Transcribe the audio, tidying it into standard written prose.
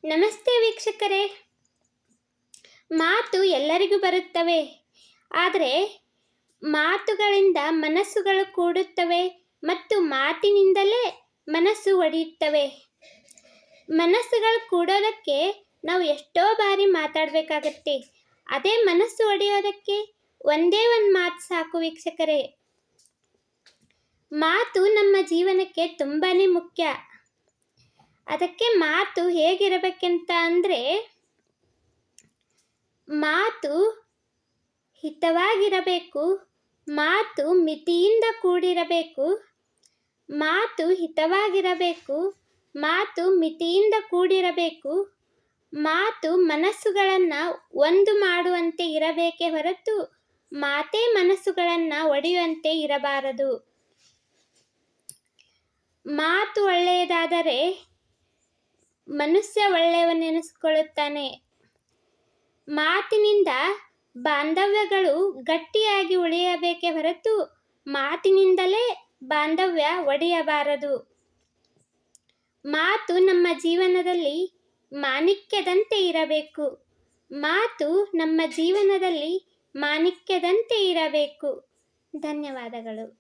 ನಮಸ್ತೆ ವೀಕ್ಷಕರೇ. ಮಾತು ಎಲ್ಲರಿಗೂ ಬರುತ್ತವೆ, ಆದರೆ ಮಾತುಗಳಿಂದ ಮನಸ್ಸುಗಳು ಕೂಡುತ್ತವೆ ಮತ್ತು ಮಾತಿನಿಂದಲೇ ಮನಸ್ಸು ಒಡೆಯುತ್ತವೆ. ಮನಸ್ಸುಗಳು ಕೂಡೋದಕ್ಕೆ ನಾವು ಎಷ್ಟೋ ಬಾರಿ ಮಾತಾಡಬೇಕಾಗತ್ತೆ. ಅದೇ ಮನಸ್ಸು ಒಡೆಯೋದಕ್ಕೆ ಒಂದೇ ಒಂದು ಮಾತು ಸಾಕು ವೀಕ್ಷಕರೇ. ಮಾತು ನಮ್ಮ ಜೀವನಕ್ಕೆ ತುಂಬಾ ಮುಖ್ಯ. ಅದಕ್ಕೆ ಮಾತು ಹೇಗಿರಬೇಕಂತ ಅಂದರೆ, ಮಾತು ಹಿತವಾಗಿರಬೇಕು, ಮಾತು ಮಿತಿಯಿಂದ ಕೂಡಿರಬೇಕು. ಮಾತು ಹಿತವಾಗಿರಬೇಕು, ಮಾತು ಮಿತಿಯಿಂದ ಕೂಡಿರಬೇಕು. ಮಾತು ಮನಸ್ಸುಗಳನ್ನು ಒಂದು ಮಾಡುವಂತೆ ಇರಬೇಕೇ ಹೊರತು ಮಾತೇ ಮನಸ್ಸುಗಳನ್ನು ಒಡೆಯುವಂತೆ ಇರಬಾರದು. ಮಾತು ಒಳ್ಳೆಯದಾದರೆ ಮನುಷ್ಯ ಒಳ್ಳೆಯವನೆನಿಸಿಕೊಳ್ಳುತ್ತಾನೆ. ಮಾತಿನಿಂದ ಬಾಂಧವ್ಯಗಳು ಗಟ್ಟಿಯಾಗಿ ಉಳಿಯಬೇಕೇ ಹೊರತು ಮಾತಿನಿಂದಲೇ ಬಾಂಧವ್ಯ ಒಡೆಯಬಾರದು. ಮಾತು ನಮ್ಮ ಜೀವನದಲ್ಲಿ ಮಾಣಿಕ್ಯದಂತೆ ಇರಬೇಕು. ಮಾತು ನಮ್ಮ ಜೀವನದಲ್ಲಿ ಮಾಣಿಕ್ಯದಂತೆ ಇರಬೇಕು. ಧನ್ಯವಾದಗಳು.